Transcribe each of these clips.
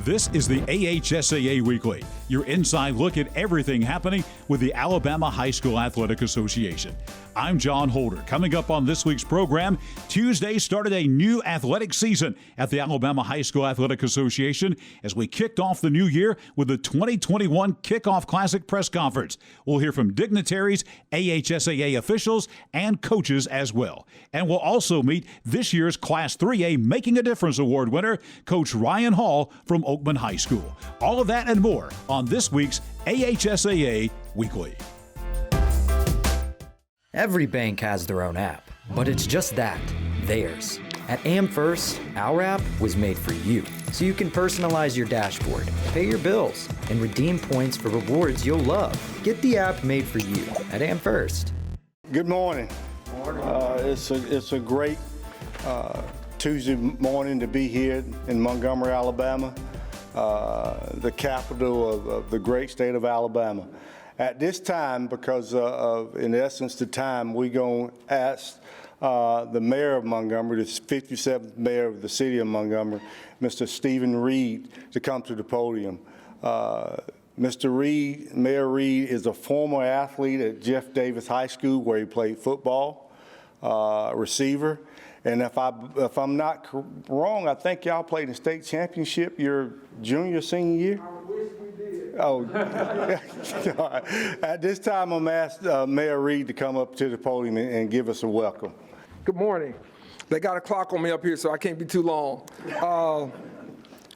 This is the AHSAA Weekly, your inside look at everything happening with the Alabama High School Athletic Association. I'm John Holder. Coming up on this week's program, Tuesday started a new athletic season at the Alabama High School Athletic Association as we kicked off the new year with the 2021 Kickoff Classic press conference. We'll hear from dignitaries, AHSAA officials, and coaches as well. And we'll also meet this year's Class 3A Making a Difference Award winner, Coach Ryan Hall from Oakman High School. All of that and more on this week's AHSAA Weekly. Every bank has their own app, but it's just that, theirs. At AmFirst, our app was made for you, so you can personalize your dashboard, pay your bills, and redeem points for rewards you'll love. Get the app made for you at AmFirst. Good morning. It's a great Tuesday morning to be here in Montgomery, Alabama, the capital of the great state of Alabama. At this time, because of, in essence, the time, we're going to ask the mayor of Montgomery, the 57th mayor of the city of Montgomery, Mr. Stephen Reed, to come to the podium. Mr. Reed, Mayor Reed, is a former athlete at Jeff Davis High School where he played football, receiver. And if I'm not wrong, I think y'all played in the state championship your junior, senior year? I wish we did. Oh, all right. At this time, I'm asked Mayor Reed to come up to the podium and give us a welcome. Good morning. They got a clock on me up here, so I can't be too long. I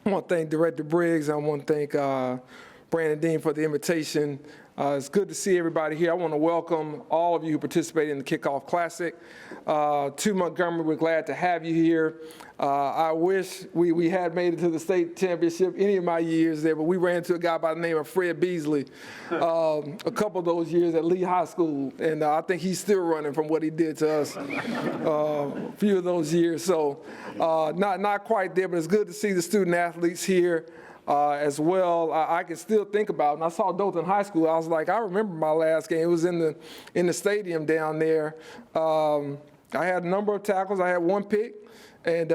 want to thank Director Briggs. I want to thank Brandon Dean for the invitation. It's good to see everybody here. I want to welcome all of you who participated in the Kickoff Classic. To Montgomery, we're glad to have you here. I wish we had made it to the state championship any of my years there, but we ran into a guy by the name of Fred Beasley a couple of those years at Lee High School, and I think he's still running from what he did to us a few of those years. So not quite there, but it's good to see the student athletes here. As well, I can still think about, and I saw Dothan High School, I was like, I remember my last game. It was in the stadium down there. I had a number of tackles. I had one pick, and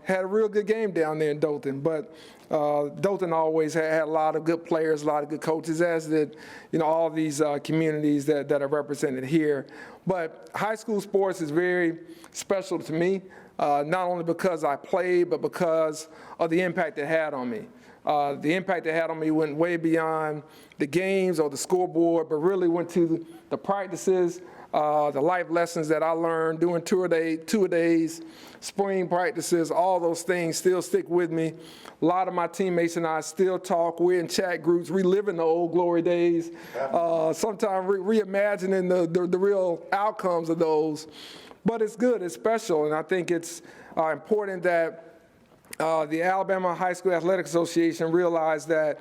had a real good game down there in Dothan. But Dothan always had a lot of good players, a lot of good coaches, as did all these communities that are represented here. But high school sports is very special to me, not only because I played, but because of the impact it had on me. The impact it had on me went way beyond the games or the scoreboard, but really went to the practices, the life lessons that I learned doing two-a-days, spring practices. All those things still stick with me. A lot of my teammates and I still talk. We're in chat groups, reliving the old glory days, sometimes reimagining the real outcomes of those. But it's good, it's special, and I think it's important that the Alabama High School Athletic Association realized that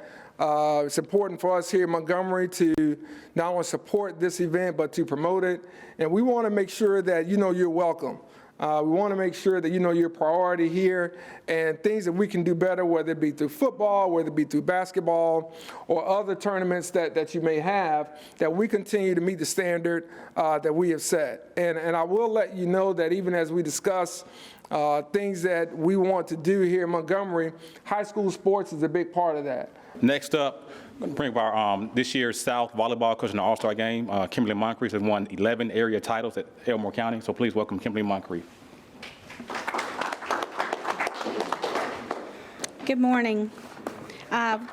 it's important for us here in Montgomery to not only support this event, but to promote it. And we want to make sure that you're welcome. We want to make sure that you're a priority here, and things that we can do better, whether it be through football, whether it be through basketball, or other tournaments that you may have, that we continue to meet the standard that we have set. And I will let you know that even as we discuss things that we want to do here in Montgomery, high school sports is a big part of that. Next up, I'm going to bring up our this year's South volleyball coach in the All-Star game. Kimberly Moncrief has won 11 area titles at Elmore County, so please welcome Kimberly Moncrief. Good morning.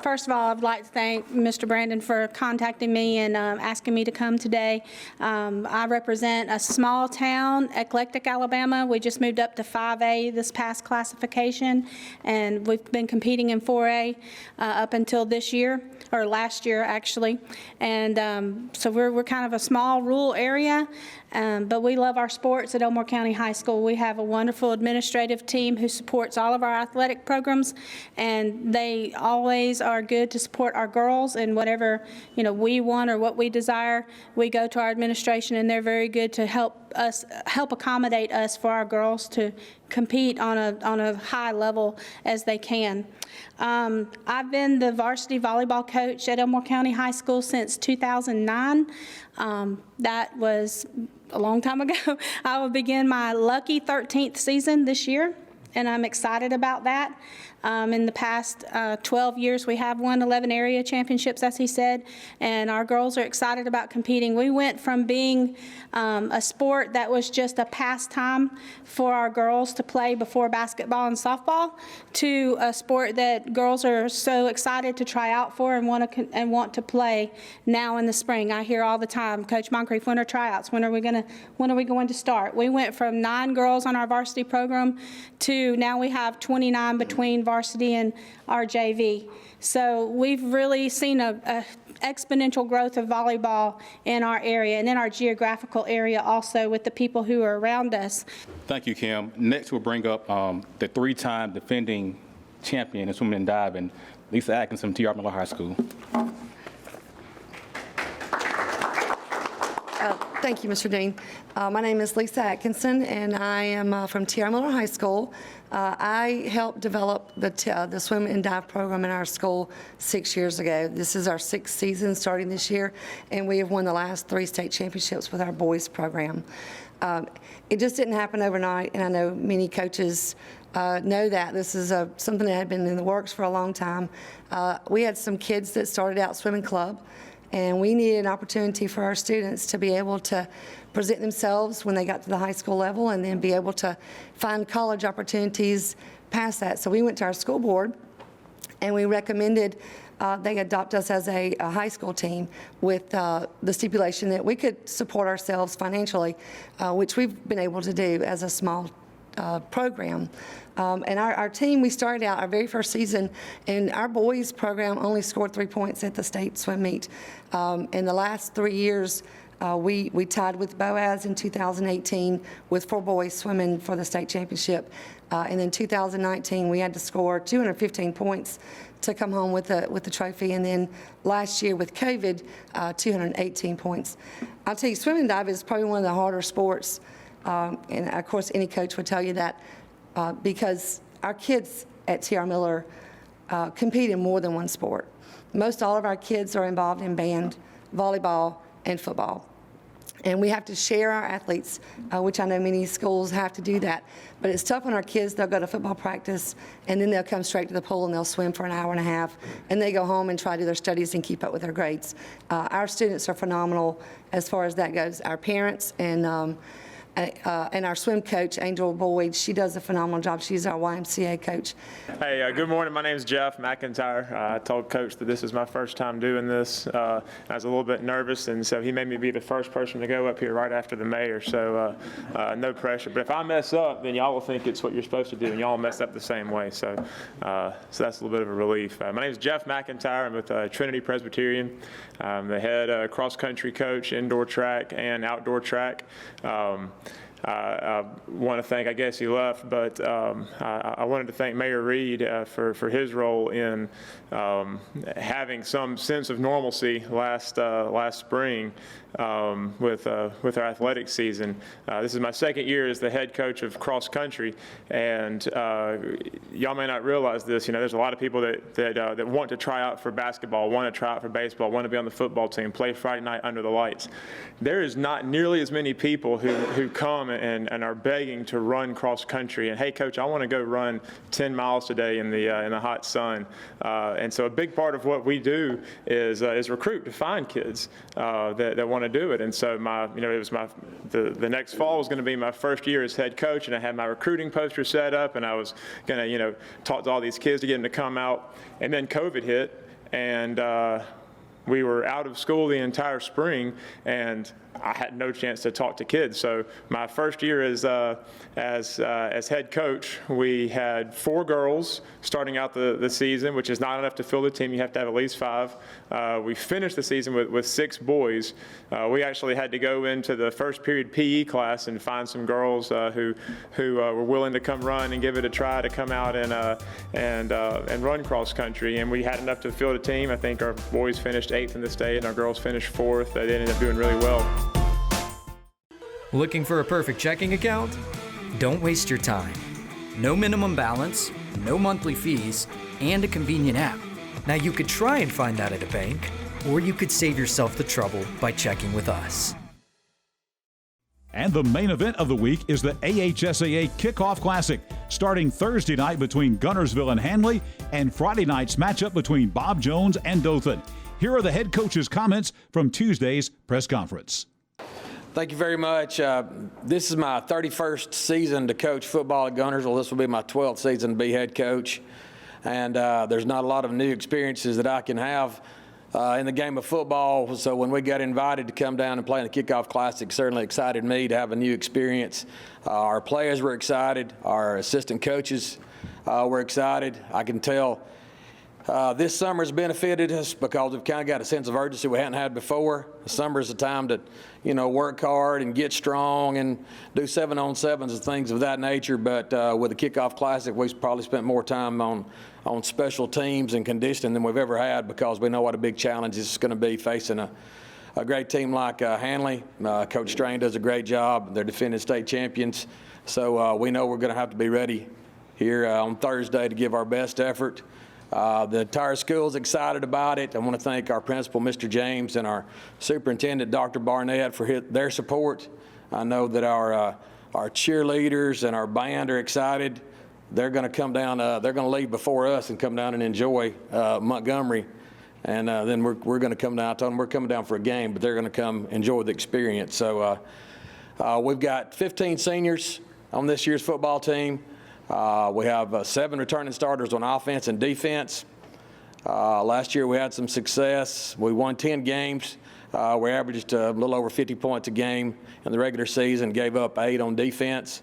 First of all, I'd like to thank Mr. Brandon for contacting me and asking me to come today. I represent a small town, Eclectic, Alabama. We just moved up to 5A this past classification, and we've been competing in 4A up until this year, or last year actually. And so we're kind of a small rural area, but we love our sports at Elmore County High School. We have a wonderful administrative team who supports all of our athletic programs, and they always are good to support our girls, and whatever we want or what we desire, we go to our administration, and they're very good to help accommodate us for our girls to compete on a high level as they can. I've been the varsity volleyball coach at Elmore County High School since 2009. That was a long time ago. I will begin my lucky 13th season this year. and I'm excited about that. In the past 12 years, we have won 11 area championships, as he said, and our girls are excited about competing. We went from being a sport that was just a pastime for our girls to play before basketball and softball to a sport that girls are so excited to try out for and want to play now in the spring. I hear all the time, Coach Moncrief, when are tryouts? When are we going to start? We went from 9 girls on our varsity program to now we have 29 between varsity and our JV. So we've really seen a exponential growth of volleyball in our area and in our geographical area also with the people who are around us. Thank you, Kim. Next, we'll bring up the 3-time defending champion in swimming and diving, Lisa Atkinson, T.R. Miller High School. Thank you, Mr. Dean. My name is Lisa Atkinson, and I am from T.R. Miller High School. I helped develop the swim and dive program in our school 6 years ago. This is our 6th season starting this year, and we have won the last 3 state championships with our boys program. It just didn't happen overnight, and I know many coaches know that. This is something that had been in the works for a long time. We had some kids that started out swimming club, and we needed an opportunity for our students to be able to present themselves when they got to the high school level and then be able to find college opportunities past that. So we went to our school board and we recommended they adopt us as a high school team with the stipulation that we could support ourselves financially, which we've been able to do as a small program. And our team, we started out our very first season, and our boys program only scored 3 points at the state swim meet. In the last 3 years, we tied with Boaz in 2018 with 4 boys swimming for the state championship. And in 2019, we had to score 215 points to come home with the trophy. And then last year with COVID, 218 points. I'll tell you, swim and dive is probably one of the harder sports. And of course, any coach would tell you that because our kids at T.R. Miller compete in more than one sport. Most all of our kids are involved in band, volleyball, and football. And we have to share our athletes, which I know many schools have to do that. But it's tough on our kids. They'll go to football practice, and then they'll come straight to the pool, and they'll swim for an hour and a half, and they go home and try to do their studies and keep up with their grades. Our students are phenomenal as far as that goes. Our parents and our swim coach, Angel Boyd, she does a phenomenal job. She's our YMCA coach. Hey, good morning. My name is Jeff McIntyre. I told Coach that this is my first time doing this. I was a little bit nervous, and so he made me be the first person to go up here right after the mayor, so no pressure. But if I mess up, then y'all will think it's what you're supposed to do, and y'all mess up the same way. So that's a little bit of a relief. My name is Jeff McIntyre. I'm with Trinity Presbyterian. I'm the head cross-country coach, indoor track and outdoor track. I want to thank, I guess he left, but I wanted to thank Mayor Reed for his role in having some sense of normalcy last spring with our athletic season. This is my second year as the head coach of cross country, and y'all may not realize this. You know, there's a lot of people that want to try out for basketball, want to try out for baseball, want to be on the football team, play Friday night under the lights. There is not nearly as many people who come and are begging to run cross country. And hey, coach, I want to go run 10 miles today in the hot sun. And so a big part of what we do is recruit to find kids that want to do it. And so it was the next fall was going to be my first year as head coach, and I had my recruiting poster set up, and I was going to talk to all these kids to get them to come out. And then COVID hit, and we were out of school the entire spring, and I had no chance to talk to kids. So my first year as head coach, we had 4 girls starting out the season, which is not enough to fill the team. You have to have at least 5. We finished the season with 6 boys. We actually had to go into the first period PE class and find some girls who were willing to come run and give it a try to come out and run cross country. And we had enough to fill the team. I think our boys finished 8th in the state, and our girls finished 4th. They ended up doing really well. Looking for a perfect checking account? Don't waste your time. No minimum balance, no monthly fees, and a convenient app. Now you could try and find that at a bank, or you could save yourself the trouble by checking with us. And the main event of the week is the AHSAA Kickoff Classic, starting Thursday night between Gunnersville and Hanley, and Friday night's matchup between Bob Jones and Dothan. Here are the head coach's comments from Tuesday's press conference. Thank you very much. This is my 31st season to coach football at Gunnersville. This will be my 12th season to be head coach. And there's not a lot of new experiences that I can have in the game of football. So when we got invited to come down and play in the Kickoff Classic, certainly excited me to have a new experience. Our players were excited. Our assistant coaches were excited. I can tell this summer has benefited us because we've kind of got a sense of urgency we hadn't had before. The summer is a time to, work hard and get strong and do 7-on-7s and things of that nature. But with the Kickoff Classic, we've probably spent more time on special teams and conditioning than we've ever had, because we know what a big challenge it's going to be facing a great team like Hanley. Coach Strain does a great job. They're defending state champions. So we know we're going to have to be ready here on Thursday to give our best effort. The entire school is excited about it. I want to thank our principal, Mr. James, and our superintendent, Dr. Barnett, for their support. I know that our cheerleaders and our band are excited. They're going to come down. They're going to leave before us and come down and enjoy Montgomery, and then we're going to come down. I told them we're coming down for a game, but they're going to come enjoy the experience. So we've got 15 seniors on this year's football team. We have 7 returning starters on offense and defense. Last year we had some success. We won 10 games. We averaged a little over 50 points a game in the regular season, gave up 8 on defense.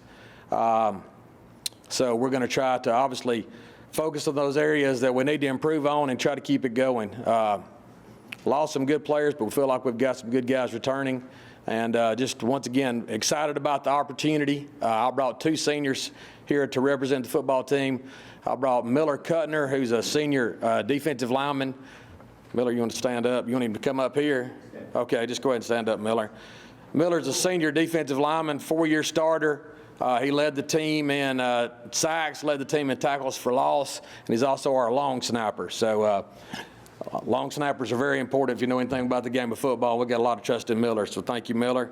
So we're going to try to obviously focus on those areas that we need to improve on and try to keep it going. Lost some good players, but we feel like we've got some good guys returning. And just once again, excited about the opportunity. I brought 2 seniors here to represent the football team. I brought Miller Kuttner, who's a senior defensive lineman. Miller, you want to stand up? You want him to come up here? Okay, just go ahead and stand up, Miller. Miller's a senior defensive lineman, 4-year starter. He led the team in sacks, led the team in tackles for loss, and he's also our long snapper. So long snappers are very important if you know anything about the game of football. We've got a lot of trust in Miller, so thank you, Miller.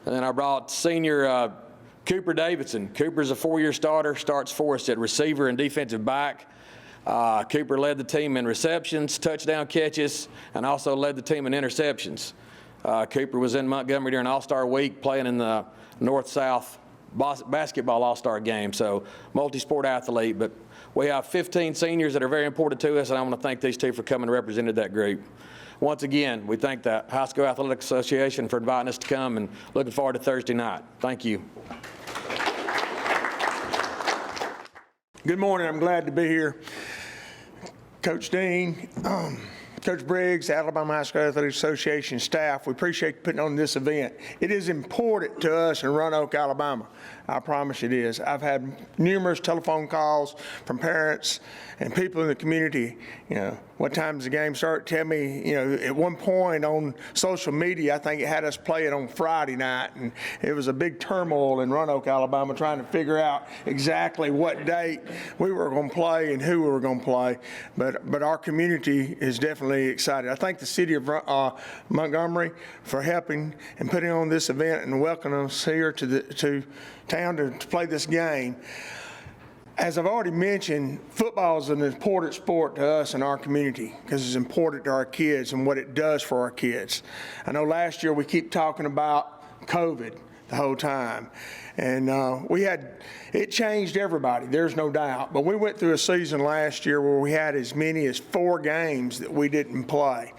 And then I brought senior Cooper Davidson. Cooper's a 4-year starter, starts for us at receiver and defensive back. Cooper led the team in receptions, touchdown catches, and also led the team in interceptions. Cooper was in Montgomery during All-Star Week playing in the North-South basketball All-Star game, so multi-sport athlete. But we have 15 seniors that are very important to us, and I want to thank these 2 for coming and represented that group. Once again, we thank the High School Athletic Association for inviting us to come, and looking forward to Thursday night. Thank you. Good morning. I'm glad to be here. Coach Dean, Coach Briggs, Alabama High School Athletic Association staff, we appreciate you putting on this event. It is important to us in Roanoke, Alabama. I promise it is. I've had numerous telephone calls from parents and people in the community. What time does the game start? Tell me, at one point on social media, I think it had us play it on Friday night, and it was a big turmoil in Roanoke, Alabama, trying to figure out exactly what date we were going to play and who we were going to play. But our community is definitely excited. I thank the city of Montgomery for helping and putting on this event and welcoming us here to town to play this game. As I've already mentioned, football is an important sport to us in our community because it's important to our kids and what it does for our kids. I know last year we keep talking about COVID the whole time, and it changed everybody, there's no doubt. But we went through a season last year where we had as many as 4 games that we didn't play.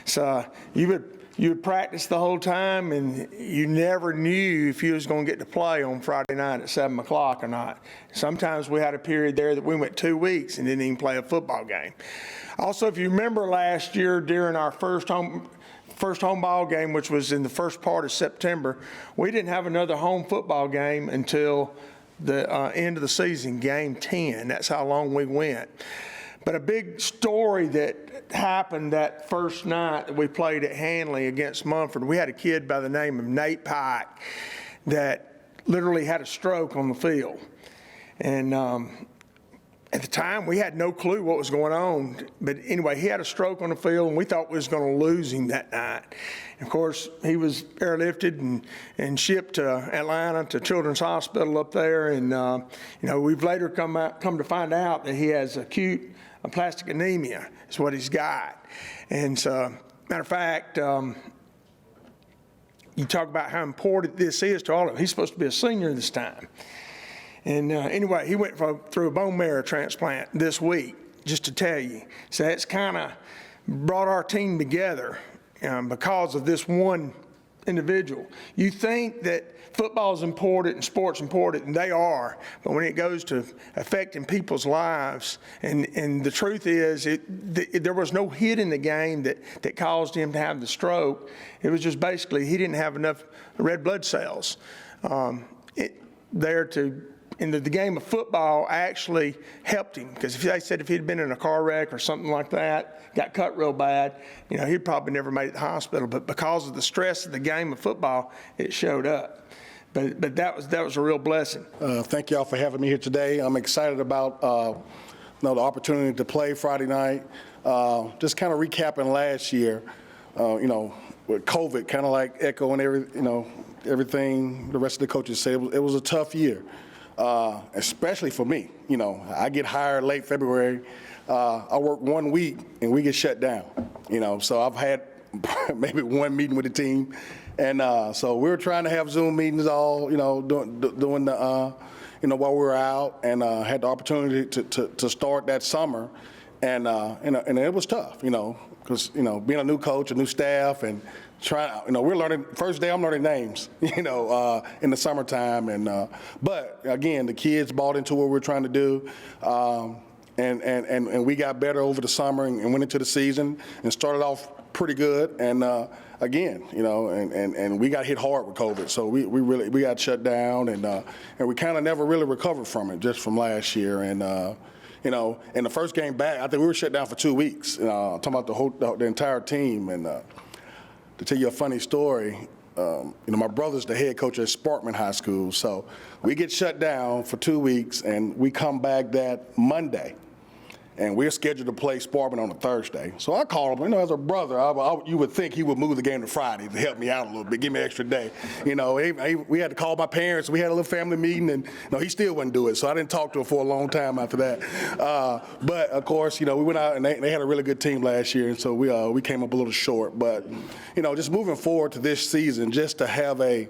So you would practice the whole time, and you never knew if you was going to get to play on Friday night at 7 o'clock or not. Sometimes we had a period there that we went 2 weeks and didn't even play a football game. Also, if you remember last year during our first home ball game, which was in the first part of September, we didn't have another home football game until the end of the season, game 10. That's how long we went. But a big story that happened that first night that we played at Hanley against Munford, we had a kid by the name of Nate Pike that literally had a stroke on the field. And At the time, we had no clue what was going on. But anyway, he had a stroke on the field, and we thought we was going to lose him that night. And of course, he was airlifted and shipped to Atlanta to Children's Hospital up there. And we've later come to find out that he has acute aplastic anemia is what he's got. And so, matter of fact, you talk about how important this is to all of them. He's supposed to be a senior this time. And anyway, he went through a bone marrow transplant this week, just to tell you. So it's kind of brought our team together because of this one individual. You think that football is important and sports important, and they are, but when it goes to affecting people's lives, and the truth is, there was no hit in the game that caused him to have the stroke. It was just basically he didn't have enough red blood cells and the game of football actually helped him, because if they said if he'd been in a car wreck or something like that, got cut real bad, he'd probably never made it to the hospital. But because of the stress of the game of football, it showed up. But that was a real blessing. Thank y'all for having me here today. I'm excited about the opportunity to play Friday night. Just kind of recapping last year, with COVID, kind of like echoing everything the rest of the coaches said. It was a tough year. Especially for me. I get hired late February. I work 1 week and we get shut down. So I've had maybe one meeting with the team, and so we were trying to have Zoom meetings all doing the while we were out, and had the opportunity to start that summer, and it was tough. Because being a new coach, a new staff, and we're learning. First day, I'm learning names. In the summertime, and but again, the kids bought into what we're trying to do, and we got better over the summer and went into the season and started off pretty good. And again, and we got hit hard with COVID, so we got shut down, and we kind of never really recovered from it, just from last year. And in the first game back, I think we were shut down for 2 weeks. Talking about the entire team. And to tell you a funny story, my brother's the head coach at Sparkman High School, so we get shut down for 2 weeks, and we come back that Monday, and we're scheduled to play Sparkman on a Thursday. So I called him, as a brother, you would think he would move the game to Friday to help me out a little bit, give me an extra day. We had to call my parents. We had a little family meeting, and he still wouldn't do it. So I didn't talk to him for a long time after that. But of course, we went out, and they had a really good team last year, and so we came up a little short. But just moving forward to this season, just to have a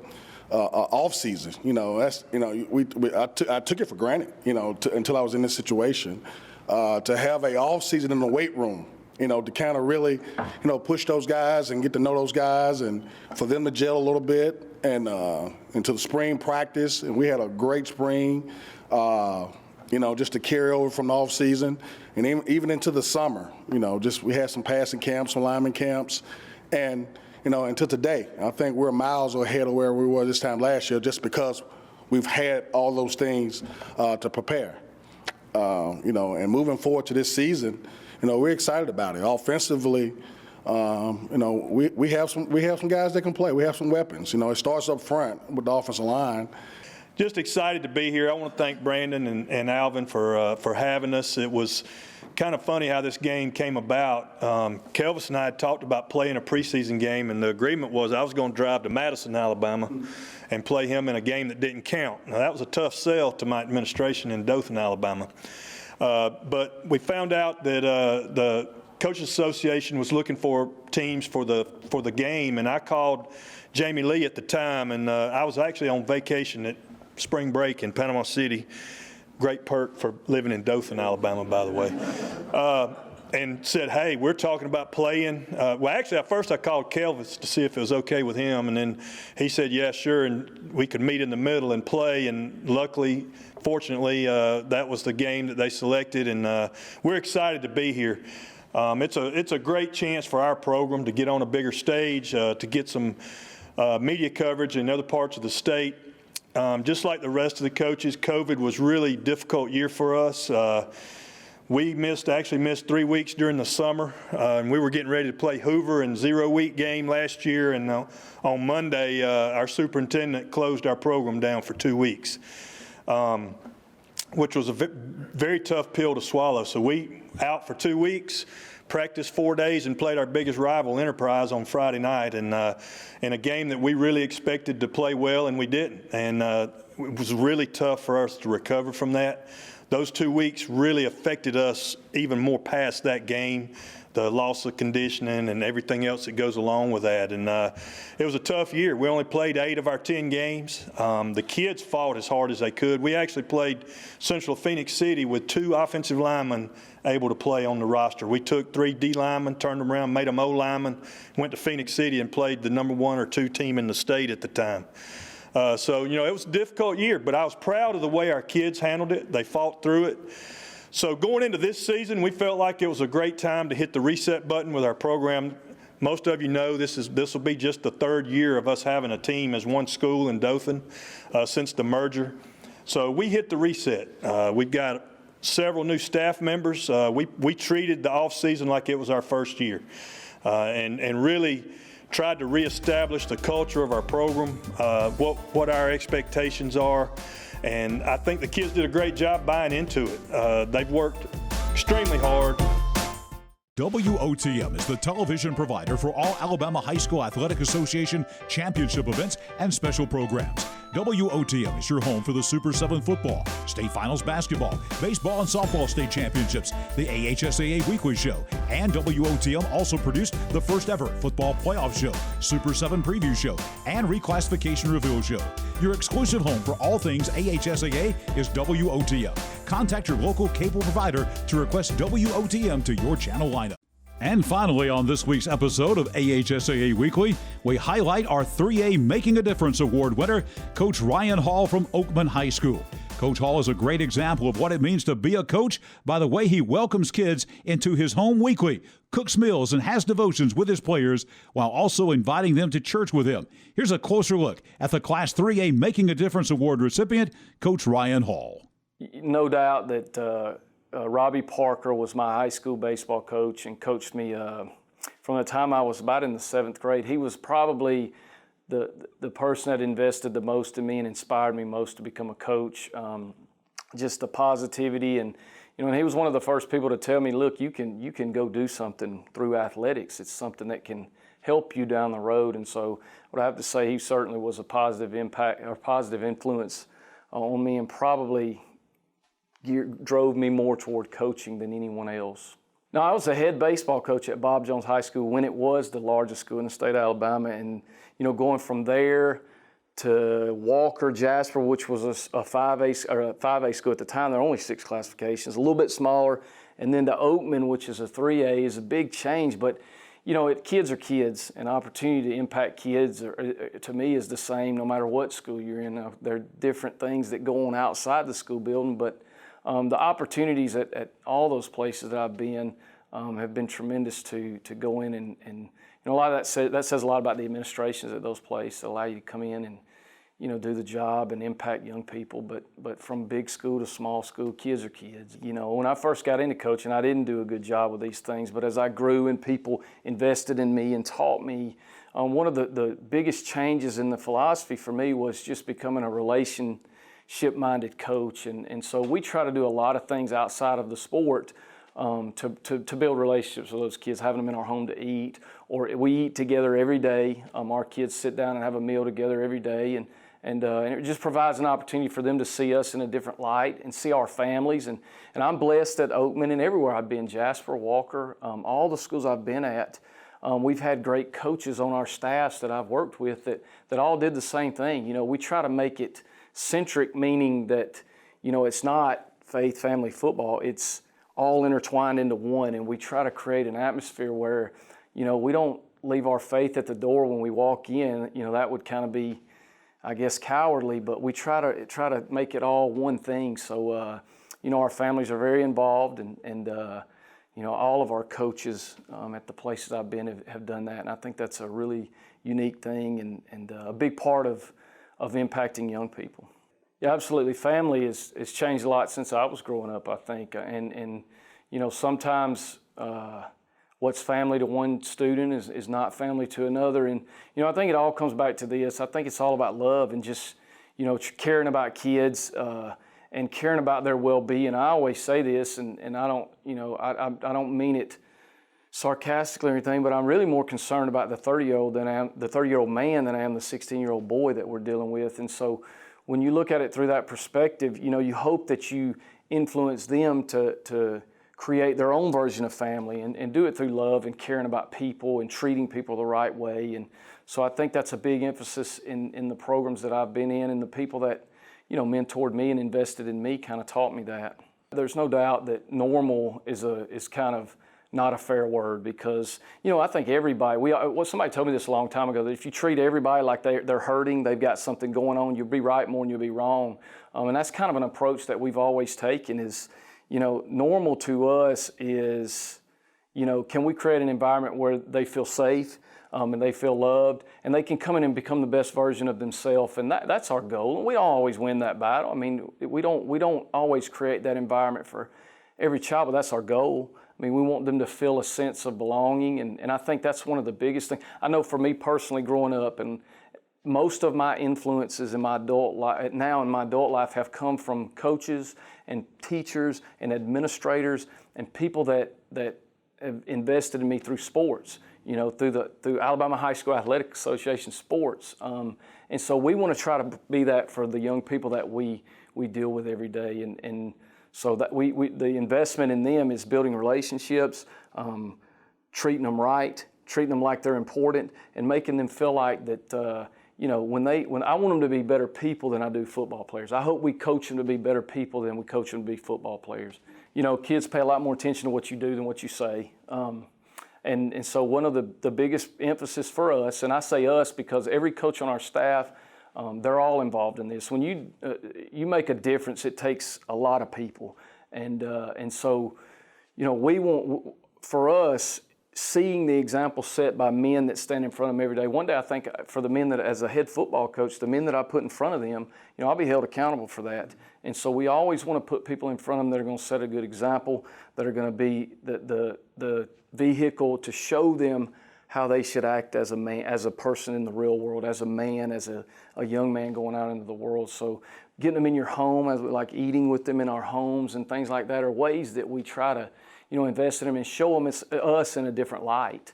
off season, that's I took it for granted, until I was in this situation. To have a off season in the weight room, to kind of really, push those guys and get to know those guys, and for them to gel a little bit, and into the spring practice, and we had a great spring, just to carry over from the off season, and even into the summer, we had some passing camps, some lineman camps, and until today, I think we're miles ahead of where we were this time last year, just because we've had all those things to prepare. And moving forward to this season, we're excited about it. Offensively, we have some guys that can play. We have some weapons. It starts up front with the offensive line. Just excited to be here. I want to thank Brandon and Alvin for having us. It was kind of funny how this game came about. Kelvis and I had talked about playing a preseason game, and the agreement was I was going to drive to Madison, Alabama, and play him in a game that didn't count. Now, that was a tough sell to my administration in Dothan, Alabama. But we found out that the Coaches Association was looking for teams for the game, and I called Jamie Lee at the time, and I was actually on vacation at spring break in Panama City. Great perk for living in Dothan, Alabama, by the way. And said, hey, we're talking about playing. Well, actually, at first I called Kelvis to see if it was okay with him, and then he said, yeah, sure, and we could meet in the middle and play. And luckily, fortunately, that was the game that they selected, and we're excited to be here. It's a great chance for our program to get on a bigger stage, to get some media coverage in other parts of the state. Just like the rest of the coaches, COVID was really a difficult year for us. We actually missed 3 weeks during the summer, and we were getting ready to play Hoover in 0-week game last year, and on Monday, our superintendent closed our program down for 2 weeks. which was a very tough pill to swallow. So we out for 2 weeks, practiced 4 days, and played our biggest rival, Enterprise, on Friday night, and in a game that we really expected to play well, and we didn't. And it was really tough for us to recover from that. Those 2 weeks really affected us even more past that game, the loss of conditioning and everything else that goes along with that. And it was a tough year. We only played 8 of our 10 games. The kids fought as hard as they could. We actually played Central Phoenix City with 2 offensive linemen able to play on the roster. We took 3 D linemen, turned them around, made them O linemen, went to Phoenix City and played the number 1 or 2 team in the state at the time. So, it was a difficult year, but I was proud of the way our kids handled it. They fought through it. So going into this season, we felt like it was a great time to hit the reset button with our program. Most of you know this will be just the 3rd year of us having a team as one school in Dothan since the merger. So we hit the reset. We've got several new staff members. We treated the off season like it was our first year, and really tried to reestablish the culture of our program, what our expectations are. And I think the kids did a great job buying into it. They've worked extremely hard. WOTM is the television provider for all Alabama High School Athletic Association championship events and special programs. WOTM is your home for the Super 7 football, state finals basketball, baseball and softball state championships, the AHSAA Weekly show, and WOTM also produced the first ever football playoff show, Super 7 preview show, and reclassification reveal show. Your exclusive home for all things AHSAA is WOTM. Contact your local cable provider to request WOTM to your channel lineup. And finally, on this week's episode of AHSAA Weekly, we highlight our 3A Making a Difference Award winner, Coach Ryan Hall from Oakman High School. Coach Hall is a great example of what it means to be a coach by the way he welcomes kids into his home weekly, cooks meals, and has devotions with his players while also inviting them to church with him. Here's a closer look at the Class 3A Making a Difference Award recipient, Coach Ryan Hall. No doubt that Robbie Parker was my high school baseball coach and coached me from the time I was about in the 7th grade. He was probably the person that invested the most in me and inspired me most to become a coach. Just the positivity and he was one of the first people to tell me, look, you can go do something through athletics. It's something that can help you down the road. And so what I have to say, he certainly was a positive impact or positive influence on me and probably drove me more toward coaching than anyone else. Now, I was a head baseball coach at Bob Jones High School when it was the largest school in the state of Alabama, and going from there to Walker, Jasper, which was a 5A school at the time. There were only 6 classifications, a little bit smaller, and then to Oakman, which is a 3A, is a big change. But kids are kids, and opportunity to impact kids to me is the same no matter what school you're in. There are different things that go on outside the school building, but the opportunities at all those places that I've been have been tremendous to go in and a lot of that says a lot about the administrations at those places that allow you to come in and do the job and impact young people. But from big school to small school, kids are kids. When I first got into coaching, I didn't do a good job with these things. But as I grew and people invested in me and taught me, one of the biggest changes in the philosophy for me was just becoming a relationship-minded coach. And so we try to do a lot of things outside of the sport to build relationships with those kids, having them in our home to eat, or we eat together every day. Our kids sit down and have a meal together every day, and it just provides an opportunity for them to see us in a different light and see our families. And I'm blessed at Oakman and everywhere I've been, Jasper, Walker, all the schools I've been at. We've had great coaches on our staffs that I've worked with that all did the same thing. We try to make it centric, meaning that, it's not faith, family, football. It's all intertwined into one, and we try to create an atmosphere where, we don't leave our faith at the door when we walk in. That would kind of be, I guess, cowardly, but we try to make it all one thing. So, our families are very involved, and all of our coaches at the places I've been have done that, and I think that's a really unique thing and a big part of impacting young people. Yeah, absolutely. Family has changed a lot since I was growing up, I think, and sometimes what's family to one student is not family to another. And, I think it all comes back to this. I think it's all about love and just, caring about kids and caring about their well-being. I always say this, and I don't, I don't mean it sarcastically or anything, but I'm really more concerned about the 30-year-old man than I am the 16-year-old boy that we're dealing with. And so when you look at it through that perspective, you hope that you influence them to create their own version of family and do it through love and caring about people and treating people the right way. And so I think that's a big emphasis in the programs that I've been in, and the people that, mentored me and invested in me kind of taught me that. There's no doubt that normal is kind of not a fair word, because, I think everybody, somebody told me this a long time ago, that if you treat everybody like they're hurting, they've got something going on, you'll be right more than you'll be wrong. And that's kind of an approach that we've always taken is, normal to us is, can we create an environment where they feel safe and they feel loved, and they can come in and become the best version of themselves, and that's our goal. And we don't always win that battle. I mean, we don't always create that environment for every child, but that's our goal. I mean, we want them to feel a sense of belonging, and I think that's one of the biggest things. I know for me personally, growing up, and most of my influences in my adult life have come from coaches and teachers and administrators and people that have invested in me through sports, through Alabama High School Athletic Association sports. And so we want to try to be that for the young people that we deal with every day. And so that the investment in them is building relationships, treating them right, treating them like they're important, and making them feel like that, when I want them to be better people than I do football players. I hope we coach them to be better people than we coach them to be football players. Kids pay a lot more attention to what you do than what you say. And so one of the biggest emphasis for us, and I say us because every coach on our staff, they're all involved in this. When you make a difference, it takes a lot of people. And so, we want, for us, seeing the example set by men that stand in front of them every day. One day I think for the men that, as a head football coach, the men that I put in front of them, I'll be held accountable for that. And so we always want to put people in front of them that are going to set a good example, that are going to be the vehicle to show them how they should act as a man, as a person in the real world, as a man, as a young man going out into the world. So getting them in your home, as like eating with them in our homes and things like that, are ways that we try to invest in them and show them us in a different light,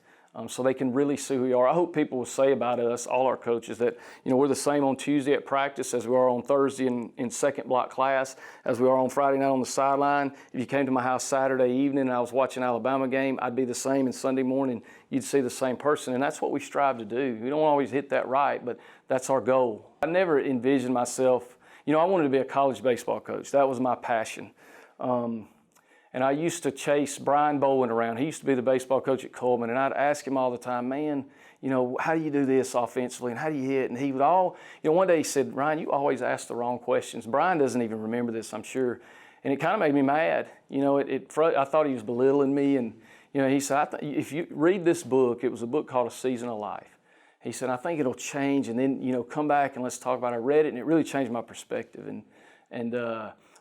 so they can really see who we are. I hope people will say about us, all our coaches, that we're the same on Tuesday at practice as we are on Thursday in second block class, as we are on Friday night on the sideline. If you came to my house Saturday evening and I was watching an Alabama game, I'd be the same, and Sunday morning you'd see the same person. And that's what we strive to do. We don't always hit that right, but that's our goal. I never envisioned myself, I wanted to be a college baseball coach. That was my passion. And I used to chase Brian Bowen around. He used to be the baseball coach at Coleman, and I'd ask him all the time, man, how do you do this offensively, and how do you hit? And he would one day he said, Ryan, you always ask the wrong questions. Brian doesn't even remember this, I'm sure. And it kind of made me mad. I thought he was belittling me. And, he said, if you read this book, it was a book called A Season of Life. He said, I think it'll change, and then, come back and let's talk about it. I read it, and it really changed my perspective. And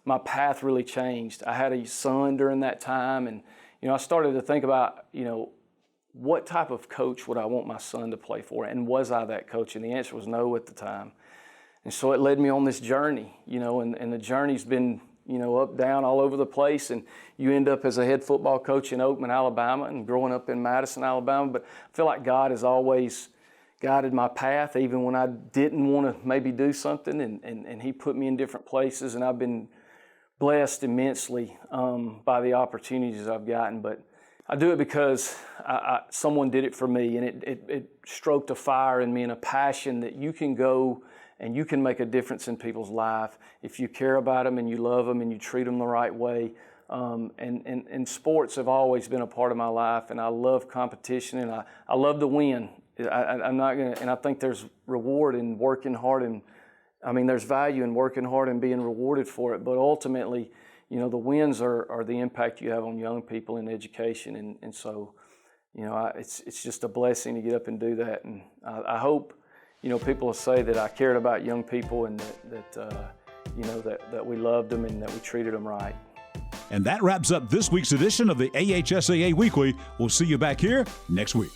my path really changed. I had a son during that time, and I started to think about, what type of coach would I want my son to play for, and was I that coach? And the answer was no at the time. And so it led me on this journey, and the journey's been, up, down, all over the place, and you end up as a head football coach in Oakman, Alabama, and growing up in Madison, Alabama. But I feel like God has always guided my path, even when I didn't want to maybe do something, and He put me in different places, and I've been blessed immensely by the opportunities I've gotten. But I do it because someone did it for me, and it stroked a fire in me and a passion that you can go and you can make a difference in people's life if you care about them and you love them and you treat them the right way. And sports have always been a part of my life, and I love competition, and I love to win. I'm not gonna, and I think there's reward in working hard, and there's value in working hard and being rewarded for it. But ultimately, the wins are the impact you have on young people in education, and so, it's just a blessing to get up and do that. And I hope, people will say that I cared about young people, and that we loved them and that we treated them right. And that wraps up this week's edition of the AHSAA Weekly. We'll see you back here next week.